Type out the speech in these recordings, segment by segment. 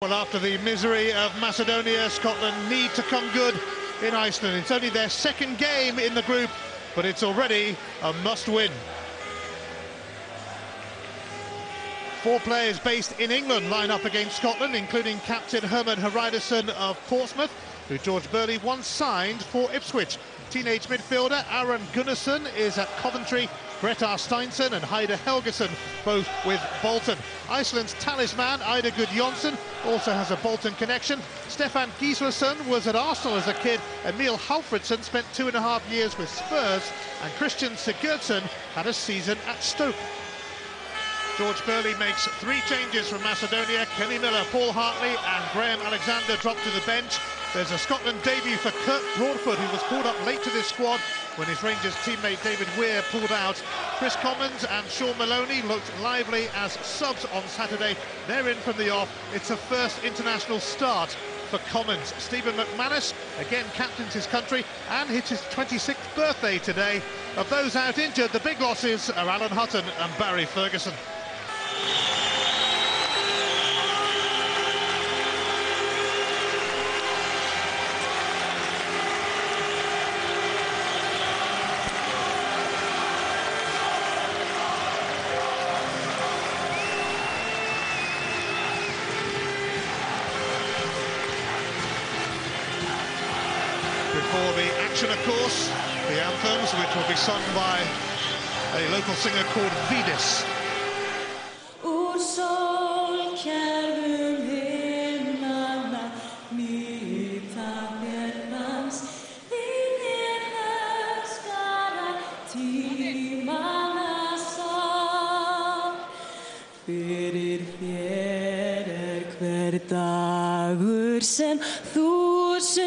Well, after the misery of Macedonia, Scotland need to come good in Iceland. It's only their second game in the group, but it's already a must-win. 4 players based in England line up against Scotland, including captain Herman Hreiðarsson of Portsmouth, who George Burley once signed for Ipswich. Teenage midfielder Aron Gunnarsson is at Coventry, Grettir Steinsson and Heide Helgason both with Bolton. Iceland's talisman Ida Gudjonsson also has a Bolton connection. Stefán Gíslason was at Arsenal as a kid. Emil Hallfredsson spent 2.5 years with Spurs, and Christian Sigurdsson had a season at Stoke. George Burley makes 3 changes from Macedonia. Kenny Miller, Paul Hartley and Graham Alexander drop to the bench. There's a Scotland debut for Kurt Broadfoot, who was called up late to this squad when his Rangers teammate David Weir pulled out. Chris Commons and Sean Maloney looked lively as subs on Saturday. They're in from the off. It's a first international start for Commons. Stephen McManus again captains his country and hits his 26th birthday today. Of those out injured, the big losses are Alan Hutton and Barry Ferguson. Before the action, of course, the anthems, which will be sung by a local singer called Vidis. Fyrir þér hver dagur sem 1000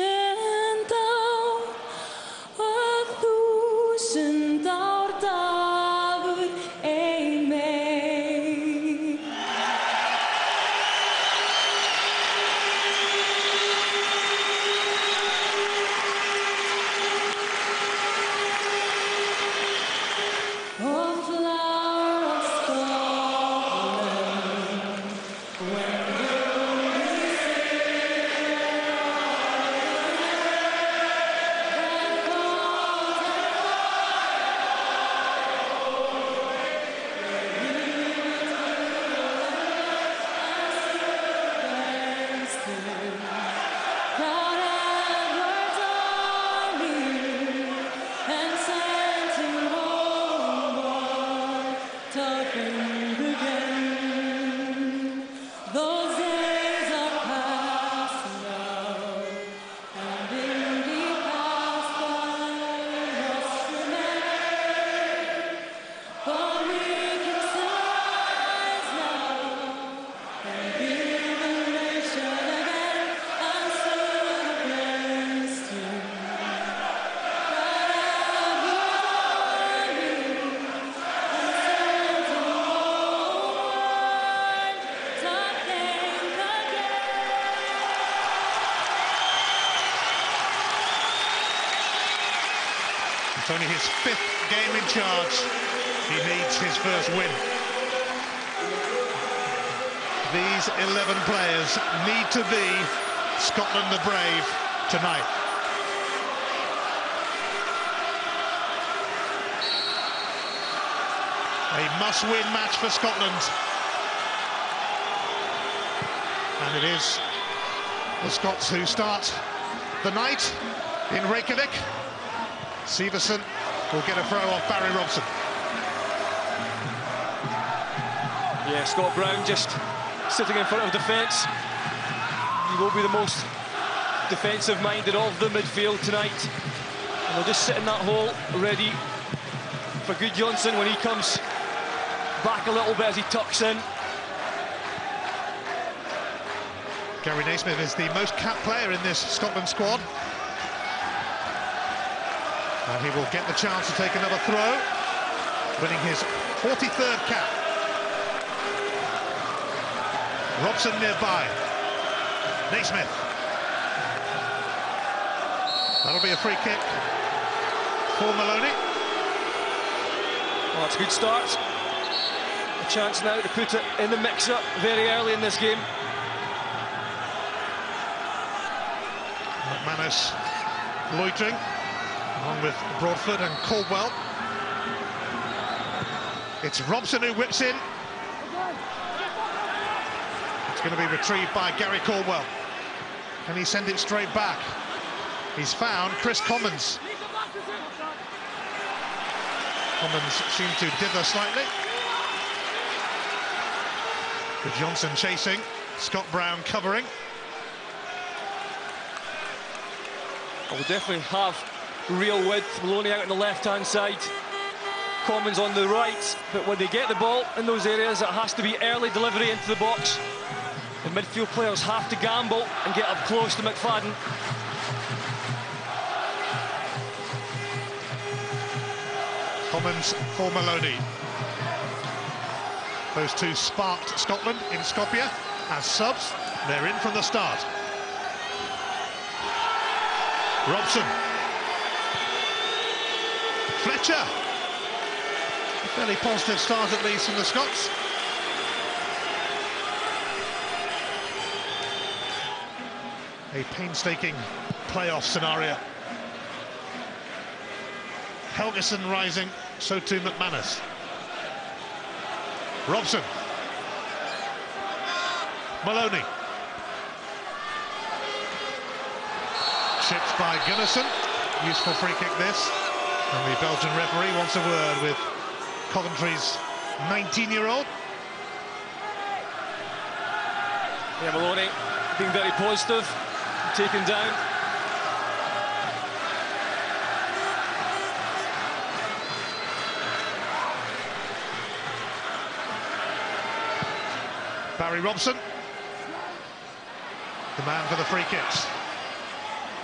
ár og 1000 ár dagur ein meir. Oh, flower of Scotland, when those days are past now, and in the past I must remain. But we can rise now and build a nation again and serve the place to It's only his 5th game in charge. He needs his first win. These 11 players need to be Scotland the Brave tonight. A must-win match for Scotland. And it is the Scots who start the night in Reykjavik. Severson will get a throw off Barry Robson. Yeah, Scott Brown just sitting in front of defence. He will be the most defensive-minded of the midfield tonight. And they'll just sit in that hole, ready for Gudjonsson when he comes back a little bit as he tucks in. Gary Naismith is the most capped player in this Scotland squad. And he will get the chance to take another throw, winning his 43rd cap. Robson nearby. Naismith. That'll be a free kick for Maloney. Well, it's a good start. A chance now to put it in the mix-up very early in this game. McManus loitering, along with Broadfoot and Caldwell. It's Robson who whips in. It's going to be retrieved by Gary Caldwell. Can he send it straight back? He's found Chris Commons. Commons seemed to dither slightly. With Johnson chasing, Scott Brown covering. We'll definitely have real width. Maloney out on the left-hand side, Commons on the right, but when they get the ball in those areas, it has to be early delivery into the box. The midfield players have to gamble and get up close to McFadden. Commons for Maloney. Those two sparked Scotland in Skopje as subs. They're in from the start. Robson. Fletcher. A fairly positive start, at least, from the Scots. A painstaking playoff scenario. Helgeson rising, so too McManus. Robson. Maloney. Chipped by Gunnarsson. Useful free kick this. And the Belgian referee wants a word with Coventry's 19-year-old. Yeah, Maloney being very positive, taken down. Barry Robson, the man for the free kicks.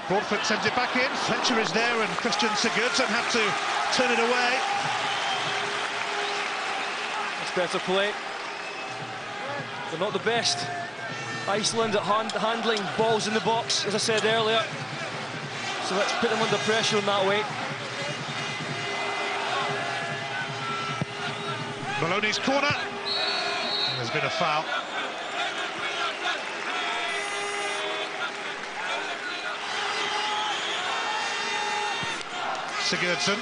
Broadfoot sends it back in. Fletcher is there, and Christian Sigurdsson had to turn it away. It's better play. They're not the best. Iceland at handling balls in the box, as I said earlier. So let's put them under pressure in that way. Maloney's corner. There's been a foul. Sigurdsson,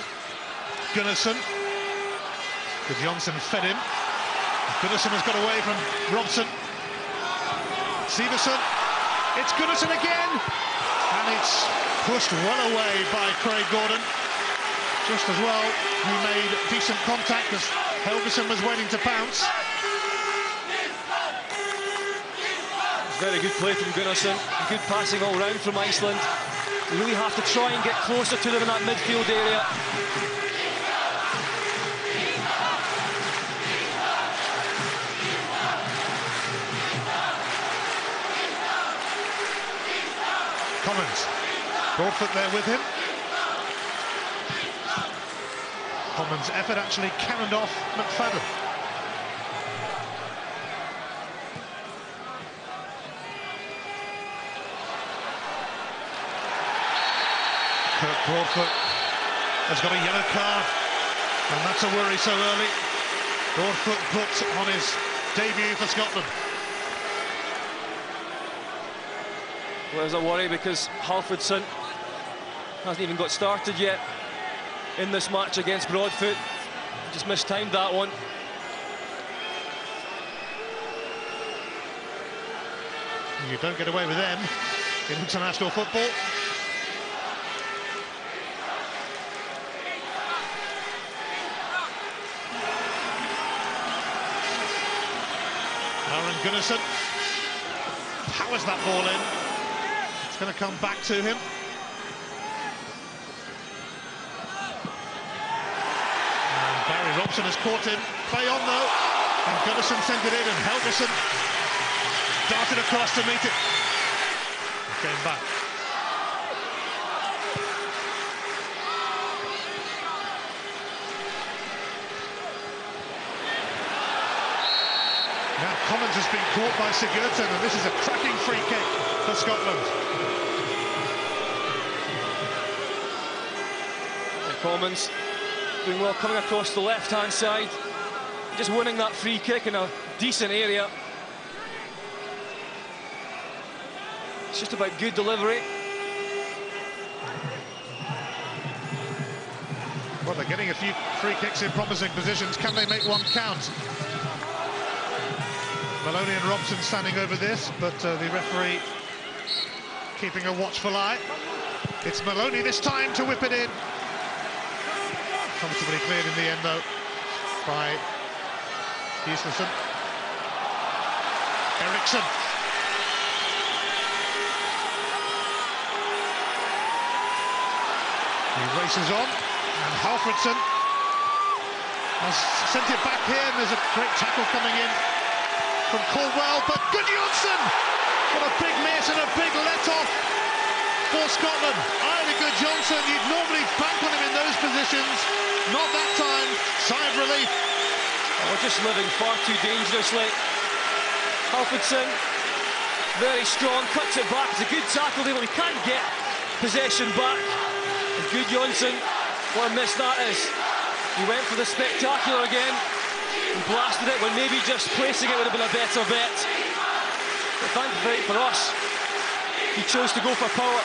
Gunnarsson, with Johnson fed him. Gunnarsson has got away from Robson. Severson, it's Gunnarsson again, and it's pushed well away by Craig Gordon. Just as well, he made decent contact as Helgeson was waiting to pounce. Very good play from Gunnarsson, good passing all round from Iceland. We really have to try and get closer to them in that midfield area. Commons, Broadfoot there with him. Commons' effort actually cannoned off McFadden. Kirk Broadfoot has got a yellow card, and that's a worry so early. Broadfoot booked on his debut for Scotland. Well, there's a worry because Halfordson hasn't even got started yet in this match against Broadfoot. Just mistimed that one. You don't get away with them in international football. Aaron Gunnarsson powers that ball in. It's going to come back to him. And Barry Robson has caught him. Play on though. And Gunnarsson sent it in, and Helgeson darted across to meet it. Came back. Now Commons has been caught by Sigurdsson, and this is a cracking free kick for Scotland. And Commons doing well coming across the left-hand side, just winning that free kick in a decent area. It's just about good delivery. Well, they're getting a few free kicks in promising positions. Can they make one count? Maloney and Robson standing over this, but the referee keeping a watchful eye. It's Maloney this time to whip it in. Comfortably cleared in the end, though, by Gislason. Eriksson. He races on, and Halfredsson has sent it back here, and there's a great tackle coming in from Caldwell, but Gudjohnsen! What a big miss and a big let-off for Scotland. Either Gudjohnsen, you'd normally bank on him in those positions. Not that time. Sigh of relief. We're just living far too dangerously. Halfredsson, very strong, cuts it back. It's a good tackle there, but we can't get possession back. And Gudjohnsen, what a miss that is. He went for the spectacular again and blasted it when maybe just placing it would have been a better bet. But thankfully for us, he chose to go for power.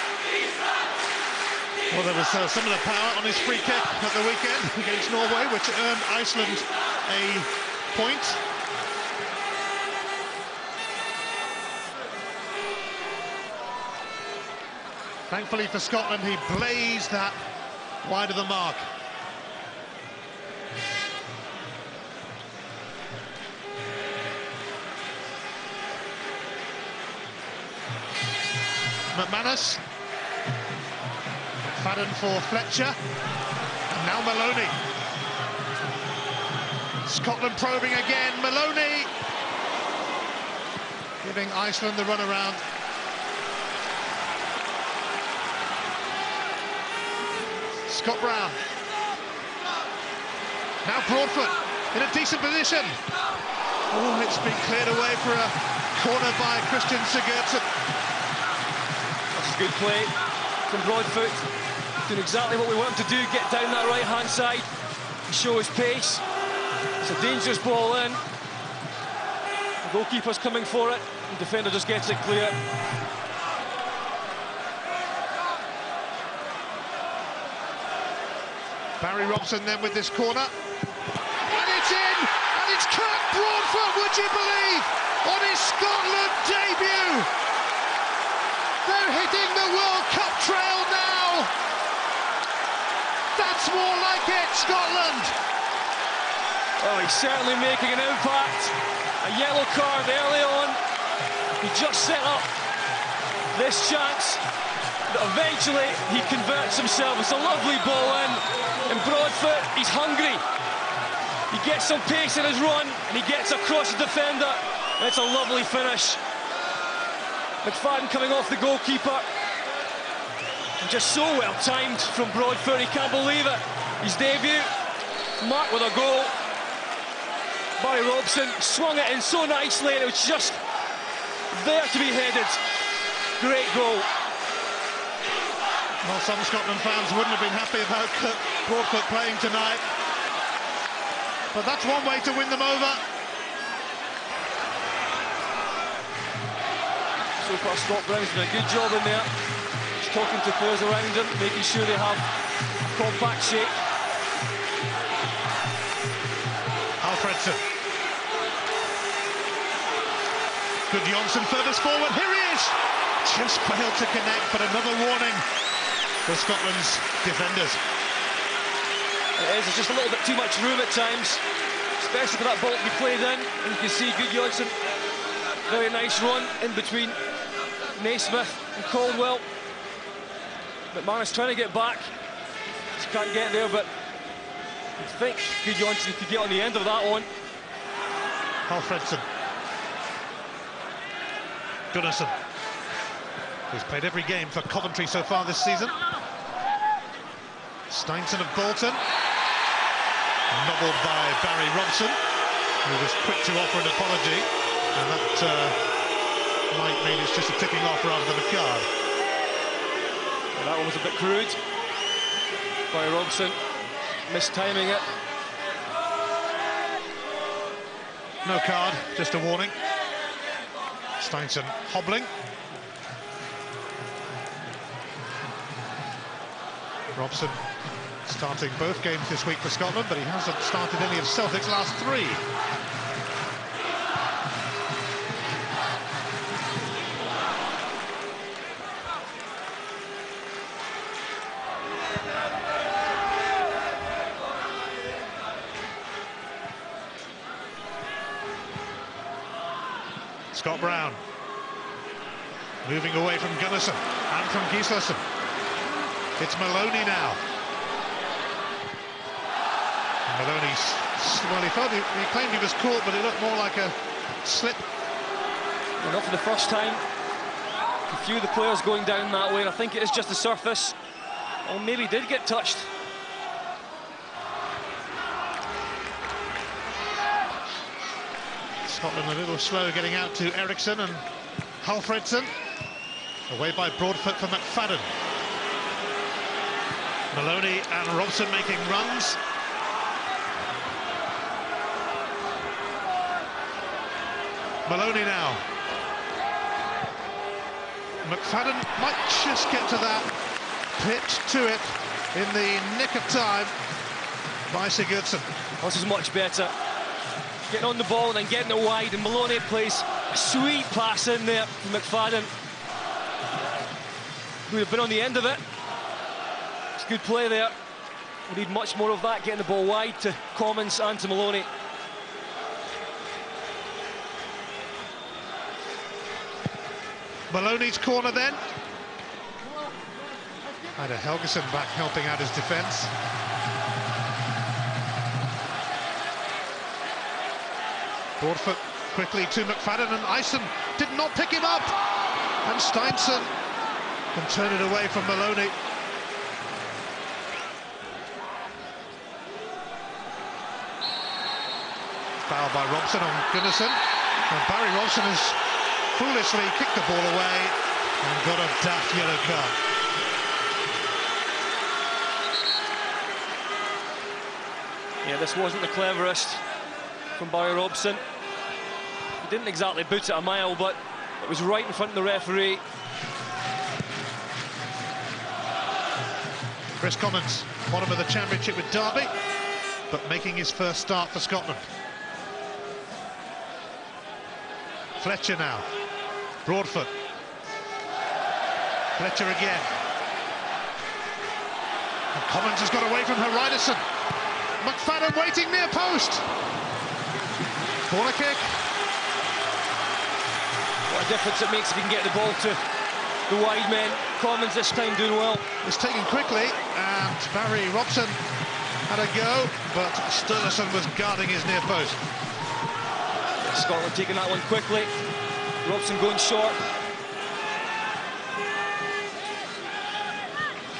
Well, there was some of the power on his free kick at the weekend against Norway, which earned Iceland a point. Thankfully for Scotland, he blazed that wide of the mark. McManus. Fadden for Fletcher. And now Maloney. Scotland probing again. Maloney giving Iceland the runaround. Scott Brown. Now Broadfoot in a decent position. Oh, it's been cleared away for a corner by Christian Sigurdsson. That's a good play from Broadfoot. Doing exactly what we want him to do, get down that right-hand side, show his pace. It's a dangerous ball in. The goalkeeper's coming for it, the defender just gets it clear. Barry Robson then with this corner. And it's in! And it's Kirk Broadfoot, would you believe? On his Scotland debut! They're hitting the World Cup trail now! That's more like it, Scotland! Oh, he's certainly making an impact. A yellow card early on. He just set up this chance. But eventually, he converts himself. It's a lovely ball in. And Broadfoot, he's hungry. He gets some pace in his run, and he gets across the defender. And it's a lovely finish. McFadden coming off the goalkeeper. And just so well timed from Broadfoot, he can't believe it. His debut, marked with a goal. Barry Robson swung it in so nicely, and it was just there to be headed. Great goal. Well, some Scotland fans wouldn't have been happy about Broadfoot playing tonight. But that's one way to win them over. So far, Scott Brown's done a good job in there. He's talking to players around him, making sure they have compact shape. Halfredsson. Gudjohnsen furthest forward. Here he is! Just failed to connect, but another warning for Scotland's defenders. There's just a little bit too much room at times, especially for that ball to be played in. And you can see Gudjohnsen, very nice run in between Naismith and Caldwell. McManus trying to get back, just can't get there, but I think Gudjohnsen could get on the end of that one. Halfredsson. Gunnarsson, who's played every game for Coventry so far this season. Steinson of Bolton, nobbled by Barry Robson, who was quick to offer an apology, and that might mean it's just a ticking off rather than a card. Yeah, that one was a bit crude. Barry Robson mistiming it. No card, just a warning. Steinson hobbling. Robson Starting both games this week for Scotland, but he hasn't started any of Celtic's last 3. Scott Brown moving away from Gunnarsson and from Gislason. It's Maloney now. Maloney's, well, he claimed he was caught, but it looked more like a slip. Well, not for the first time. A few of the players going down that way, and I think it is just the surface. Or maybe did get touched. Scotland a little slow getting out to Eriksson and Halfredson. Away by Broadfoot for McFadden. Maloney and Robson making runs. Maloney now. McFadden might just get to that, pitch to it in the nick of time by Sigurdsson. This is much better. Getting on the ball and then getting it wide, and Maloney plays a sweet pass in there from McFadden. Would have been on the end of it. It's good play there. We need much more of that, getting the ball wide to Commons and to Maloney. Maloney's corner then. Had a Helgeson back helping out his defence. Broadfoot quickly to McFadden, and Iceland did not pick him up. And Steinsson can turn it away from Maloney. Foul by Robson on Gunnarsson. And Barry Robson has foolishly kicked the ball away and got a daft yellow card. Yeah, this wasn't the cleverest from Barry Robson. He didn't exactly boot it a mile, but it was right in front of the referee. Chris Commons, bottom of the championship with Derby, but making his first start for Scotland. Fletcher now. Broadfoot. Fletcher again. And Commons has got away from Hreidarsson. McFadden waiting near post. Corner kick. What a difference it makes if you can get the ball to the wide men. Commons this time doing well. It's taken quickly, and Barry Robson had a go, but Sturluson was guarding his near post. Scotland taking that one quickly. Robson going short.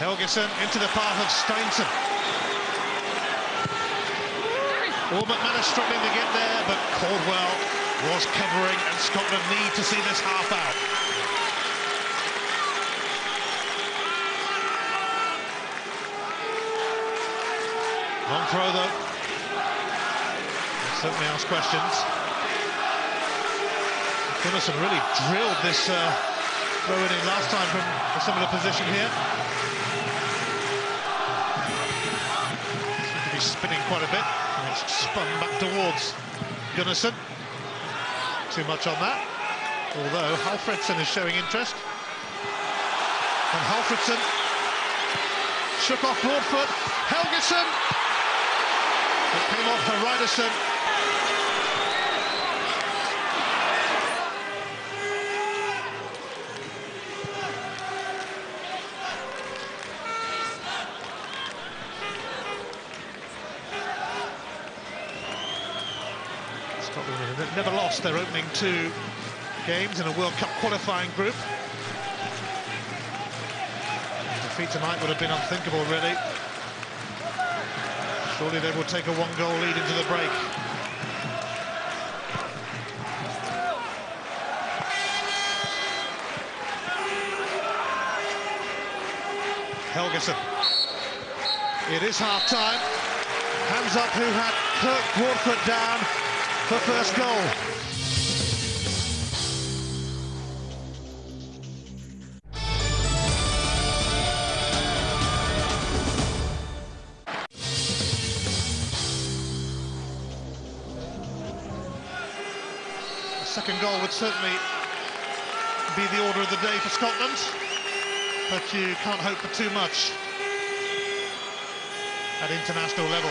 Helgeson into the path of Steinsson. All McManus struggling to get there, but Caldwell was covering, and Scotland need to see this half out. Long throw though. Certainly ask questions. Gunnarsson really drilled this throw in last time from a similar position here. Seems to be spinning quite a bit. And it's spun back towards Gunnarsson. Too much on that. Although Halfredson is showing interest. And Halfredson shook off Broadfoot. Helgeson! It came off Hreidarsson. Scotland never lost their opening 2 games in a World Cup qualifying group. Defeat tonight would have been unthinkable, really. Surely they will take a 1-goal lead into the break. Helgeson. It is half-time. Hands up who had Kirk Broadfoot down for first goal. second goal would certainly be the order of the day for Scotland, but you can't hope for too much at international level.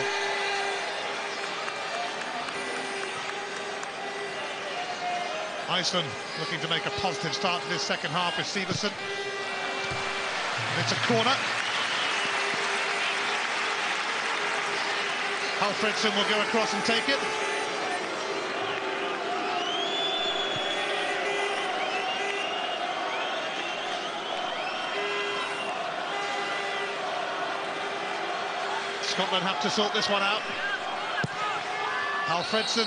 Iceland looking to make a positive start to this second half with Siversen. And it's a corner. Alfredson will go across and take it. Scotland have to sort this one out. Alfredson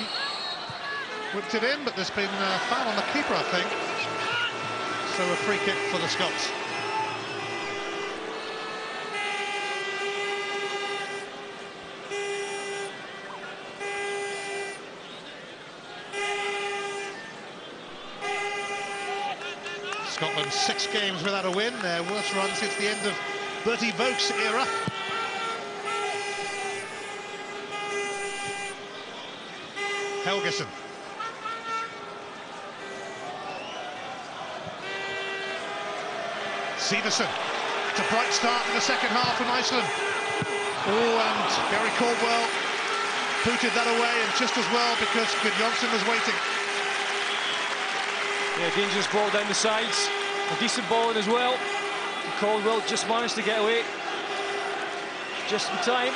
whipped it in, but there's been a foul on the keeper, I think. So a free kick for the Scots. Scotland 6 games without a win, their worst run since the end of Bertie Vogt's era. Helgeson. Siversen. It's a bright start in the second half from Iceland. Oh, and Gary Caldwell booted that away, and just as well, because Gudjonsson was waiting. Yeah, dangerous ball down the sides. A decent ball in as well. And Caldwell just managed to get away. Just in time.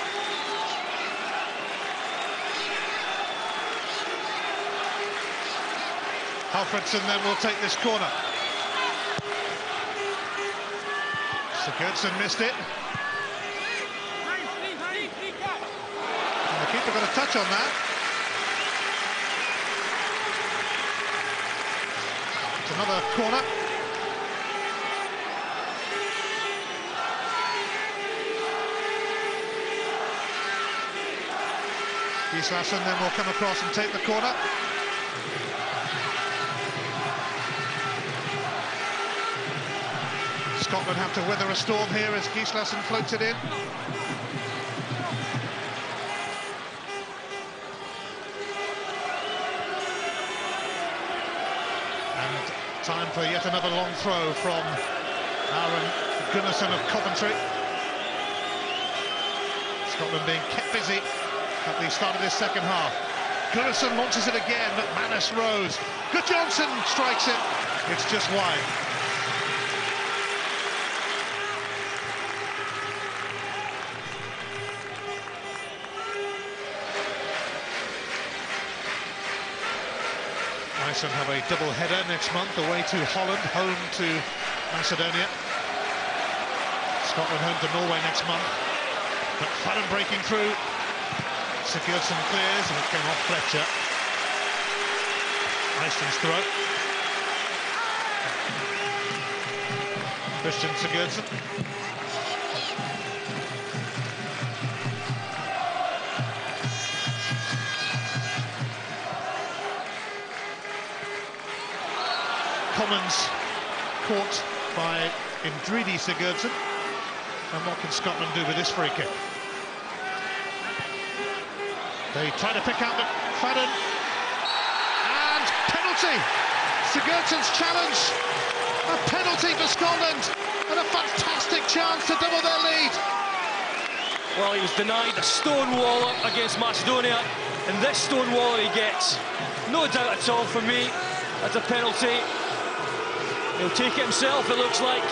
Alfredson then will take this corner. Sigurdsson missed it. And the keeper got a touch on that. It's another corner. Gislason then will come across and take the corner. Scotland have to weather a storm here as Gislason floats it in. And time for yet another long throw from Aaron Gunnarsson of Coventry. Scotland being kept busy at the start of this second half. Gunnarsson launches it again, but Manus Rose. Gudjonsson strikes it. It's just wide. Iceland have a double header next month, away to Holland, home to Macedonia. Scotland home to Norway next month. McFadden breaking through. Sigurdsson clears, and it came off Fletcher. Iceland's throw. Christian Sigurdsson. Commons caught by Indridi Sigurdsson. And what can Scotland do with this free kick? They try to pick out McFadden. And penalty! Sigurdsson's challenge. A penalty for Scotland. And a fantastic chance to double their lead. Well, he was denied a stonewaller against Macedonia. And this stonewaller he gets. No doubt at all for me. That's a penalty. He'll take it himself, it looks like.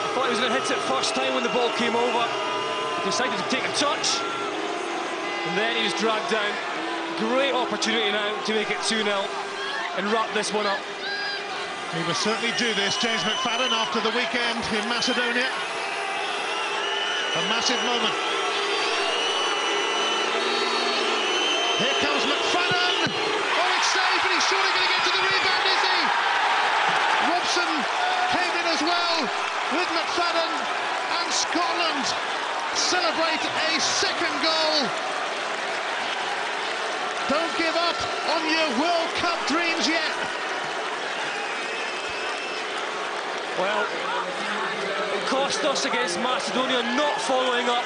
I thought he was going to hit it first time when the ball came over. He decided to take a touch. And then he was dragged down. Great opportunity now to make it 2-0 and wrap this one up. He will certainly do this, James McFadden, after the weekend in Macedonia. A massive moment. Here comes McFadden. Oh, it's safe, but he's surely going to get to the rebound, is he? Robson came in as well with McFadden, and Scotland celebrate a second goal. Don't give up on your World Cup dreams yet. Well, it cost us against Macedonia not following up.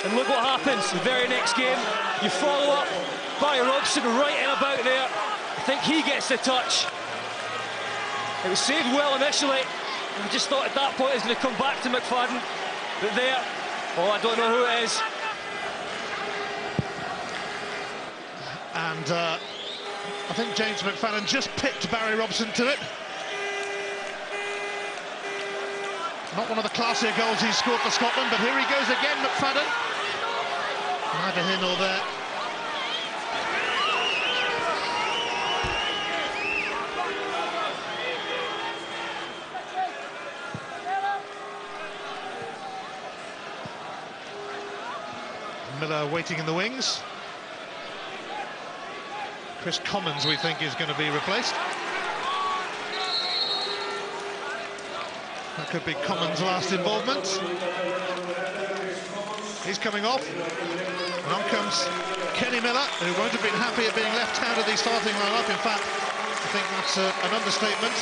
And look what happens the very next game. You follow up, Barry Robson right in about there. I think he gets the touch. It was saved well initially. I just thought at that point it was going to come back to McFadden. But there, oh, I don't know who it is. And I think James McFadden just pipped Barry Robson to it. Not one of the classier goals he's scored for Scotland, but here he goes again, McFadden. Neither here nor there. Miller waiting in the wings. Chris Commons, we think, is going to be replaced. That could be Commons' last involvement. He's coming off. And on comes Kenny Miller, who won't have been happy at being left out of the starting lineup. In fact, I think that's an understatement.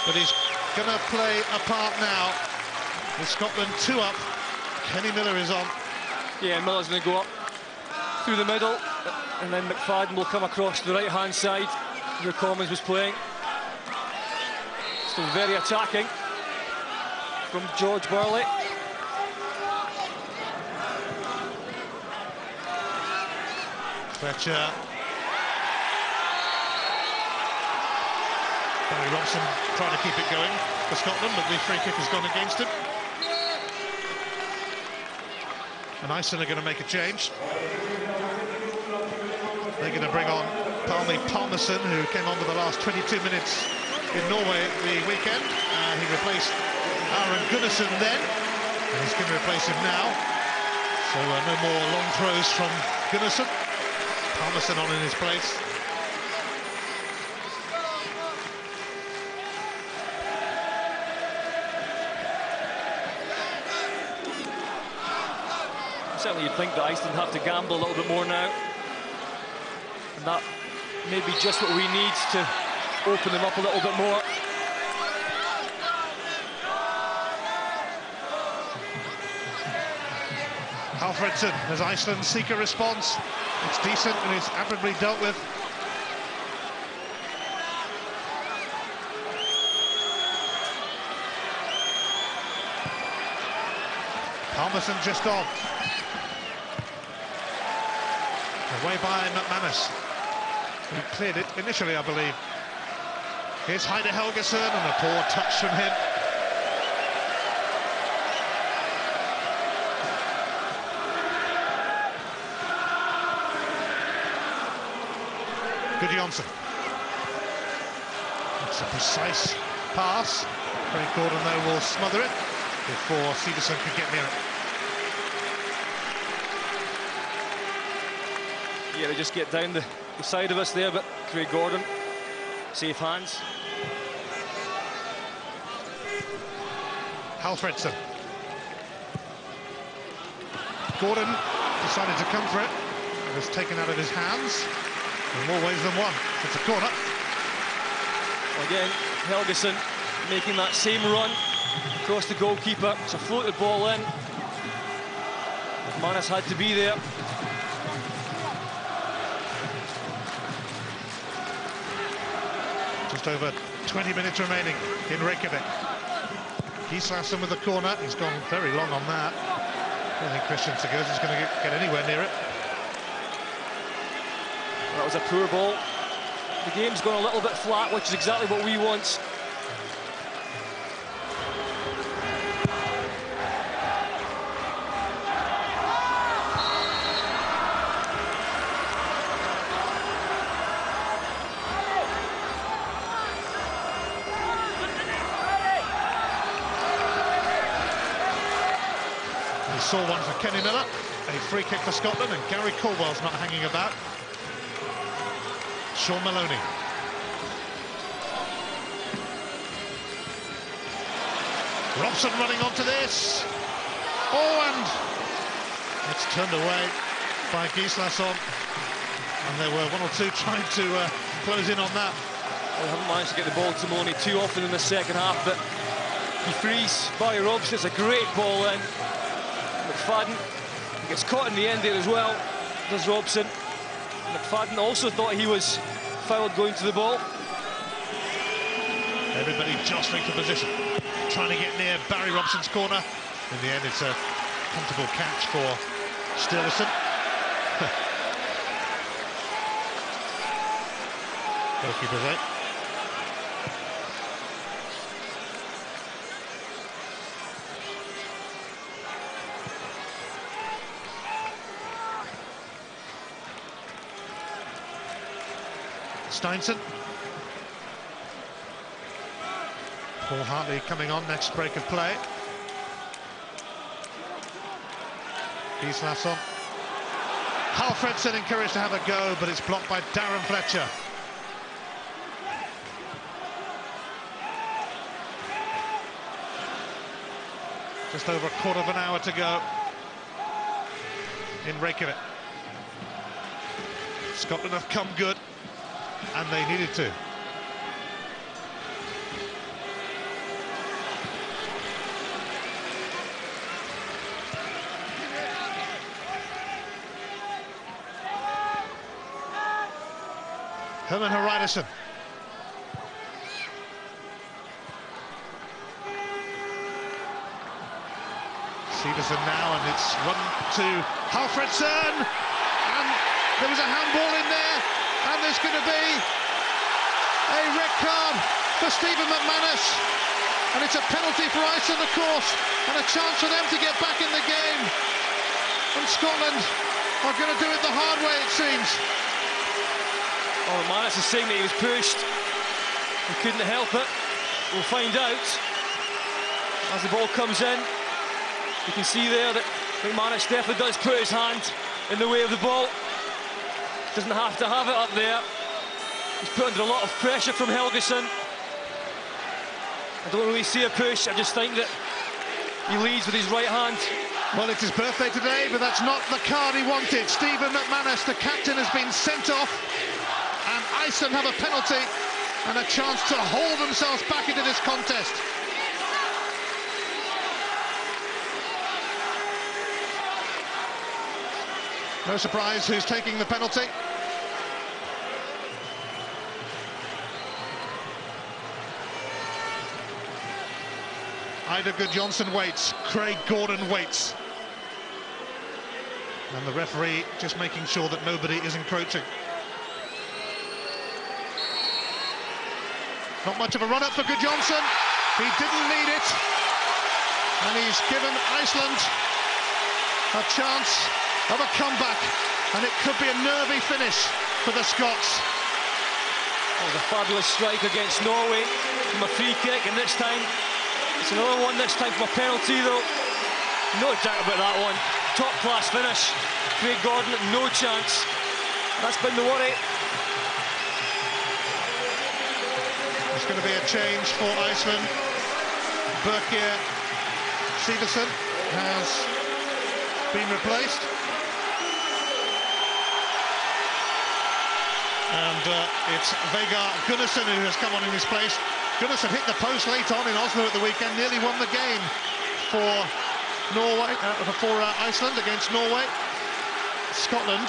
But he's going to play a part now. With Scotland 2 up, Kenny Miller is on. Yeah, Miller's going to go up through the middle, and then McFadden will come across to the right-hand side where Commons was playing. Still very attacking from George Burley. Fletcher. Barry Robson trying to keep it going for Scotland, but the free kick has gone against him. And Iceland are going to make a change. They're going to bring on Palmi Palmerson, who came on for the last 22 minutes in Norway at the weekend. He replaced Aaron Gunnarsson then, and he's going to replace him now. So no more long throws from Gunnarsson. Palmerson on in his place. Certainly you'd think that Iceland have to gamble a little bit more now. And that may be just what we need to open them up a little bit more. Alfredson, as Iceland seek a response. It's decent and it's admirably dealt with. Palmerson just on. Away by McManus, who cleared it initially, I believe. Here's Heide Helgeson, and a poor touch from him. Gudjonsson. It's a precise pass. Craig Gordon, though, will smother it before Sivertsen could get near it. Yeah, they just get down the side of us there, but Craig Gordon, safe hands. Alfredson. Gordon decided to come for it. It was taken out of his hands in more ways than one. It's a corner. Again, Helgeson making that same run across the goalkeeper. It's a floated ball in. Manas had to be there. Just over 20 minutes remaining in Reykjavik. Gislason with the corner. He's gone very long on that. I don't think Christian Sigurds is going to get anywhere near it. That was a poor ball. The game's gone a little bit flat, which is exactly what we want. Saw one for Kenny Miller, a free kick for Scotland, and Gary Caldwell's not hanging about. Sean Maloney. Robson running onto this. Oh, and it's turned away by Gislason. And there were one or two trying to close in on that. Well, haven't managed to get the ball to Maloney too often in the second half, but he frees Barry Robson. It's a great ball in. McFadden gets caught in the end there as well, does Robson. McFadden also thought he was foul going to the ball. Everybody jostling for position, trying to get near Barry Robson's corner. In the end, it's a comfortable catch for Stillerson. Goalkeeper's right. Steinson. Paul Hartley coming on next break of play. Gislason. Halfredson encouraged to have a go, but it's blocked by Darren Fletcher. Just over a quarter of an hour to go in Reykjavik. Scotland have come good, and they needed to. Herman Hreiðarsson. Severson now, and it's run to Halfredson, and there was a handball in there, and there's going to be a red card for Stephen McManus, and it's a penalty for Iceland, of course, and a chance for them to get back in the game. And Scotland are going to do it the hard way, it seems. Oh, McManus is saying that he was pushed. He couldn't help it. We'll find out as the ball comes in. You can see there that McManus definitely does put his hand in the way of the ball. Doesn't have to have it up there. He's put under a lot of pressure from Helgason. I don't really see a push. I just think that he leads with his right hand. Well, it's his birthday today, but that's not the card he wanted. Stephen McManus, the captain, has been sent off, and Iceland have a penalty and a chance to haul themselves back into this contest. No surprise who's taking the penalty. Ida Gudjonsson waits, Craig Gordon waits. And the referee just making sure that nobody is encroaching. Not much of a run-up for Gudjonsson. He didn't need it. And he's given Iceland a chance of a comeback, and it could be a nervy finish for the Scots. Oh, the fabulous strike against Norway from a free kick, and this time it's another one, this time from a penalty though. No doubt about that one. Top class finish. Craig Gordon, no chance. That's been the worry. There's going to be a change for Iceland. Birkir Severson has been replaced. And it's Vegard Gunnarsson who has come on in his place. Gunnarsson hit the post late on in Oslo at the weekend, nearly won the game for Norway, for Iceland against Norway. Scotland,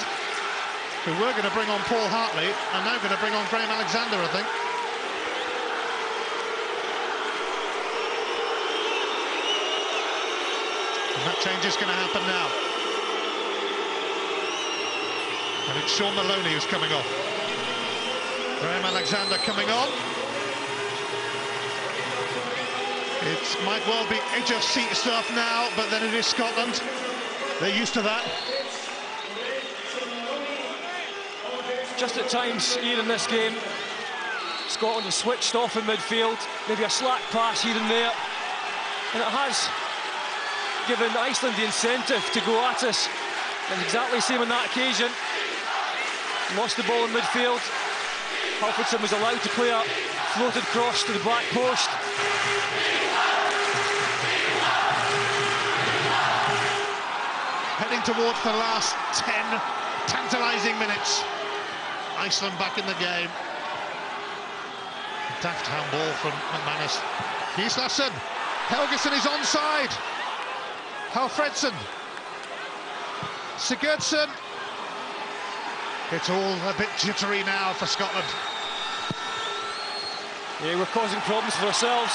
who were going to bring on Paul Hartley, are now going to bring on Graham Alexander, I think. And that change is going to happen now. And it's Sean Maloney who's coming off. Graham Alexander coming on. It might well be edge of seat stuff now, but then it is Scotland. They're used to that. Just at times here in this game, Scotland have switched off in midfield, maybe a slack pass here and there, and it has given Iceland the incentive to go at us. And exactly the same on that occasion. Lost the ball in midfield. Halfredson was allowed to play a floated cross to the back post. Heading towards the last 10 tantalising minutes. Iceland back in the game. Daft handball from McManus. Gislason. Helgason is onside. Halfredson. Sigurdsson. It's all a bit jittery now for Scotland. Yeah, we're causing problems for ourselves.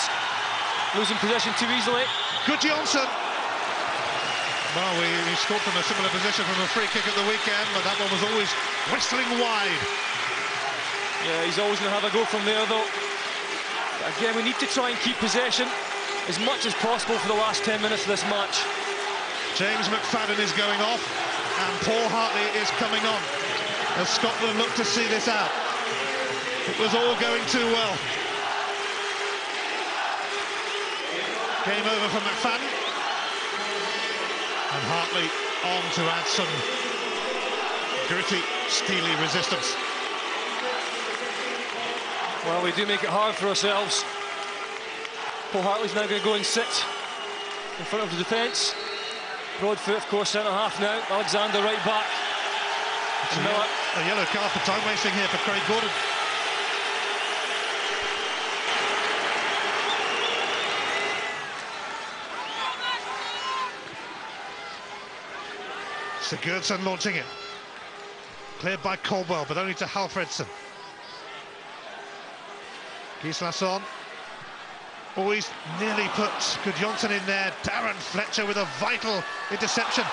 Losing possession too easily. Good Johnson. Well, we scored from a similar position from a free kick at the weekend, but that one was always whistling wide. Yeah, he's always going to have a go from there, though. But again, we need to try and keep possession as much as possible for the last 10 minutes of this match. James McFadden is going off, and Paul Hartley is coming on, as Scotland look to see this out. It was all going too well. Game over for McFadden. And Hartley on to add some gritty, steely resistance. Well, we do make it hard for ourselves. Paul Hartley's now going to go and sit in front of the defence. Broadfoot, of course, centre-half now. Alexander right back. A yellow card for time wasting here for Craig Gordon. Sigurdsson launching it. Cleared by Caldwell, but only to Halfredson. Gislason. Oh, he's nearly put Gudjonsson in there. Darren Fletcher with a vital interception.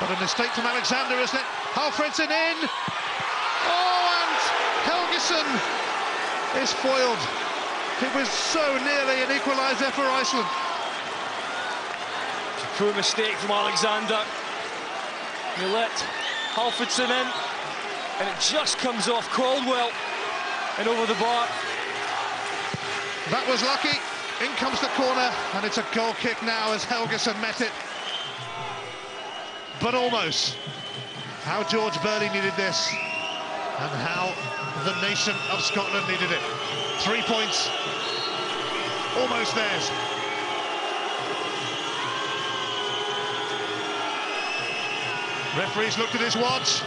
But a mistake from Alexander, isn't it? Halfredson in. Oh, and Helgesson is foiled. It was so nearly an equaliser for Iceland. It's a poor mistake from Alexander. He let Halfredson in, and it just comes off Caldwell and over the bar. That was lucky. In comes the corner, and it's a goal kick now as Helgesson met it. But almost. How George Burley needed this, and how the nation of Scotland needed it. 3 points, almost theirs. Referee's looked at his watch.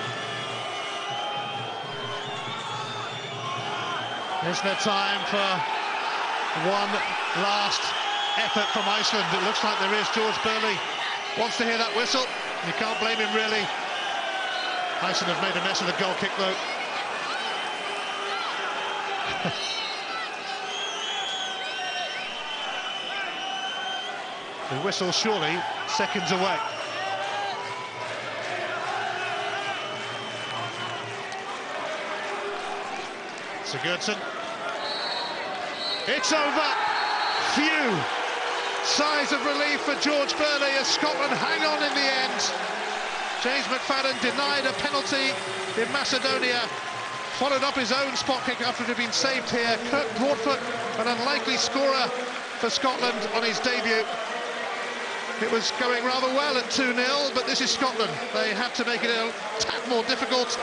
Isn't there time for one last effort from Iceland? It looks like there is. George Burley wants to hear that whistle. You can't blame him, really. Iceland have made a mess of the goal kick, though. The whistle surely seconds away. Sigurdsson. It's over. Phew. Sighs of relief for George Burley as Scotland hang on in the end. James McFadden denied a penalty in Macedonia. Followed up his own spot kick after it had been saved here. Kirk Broadfoot, an unlikely scorer for Scotland on his debut. It was going rather well at 2-0, but this is Scotland. They had to make it a tad more difficult.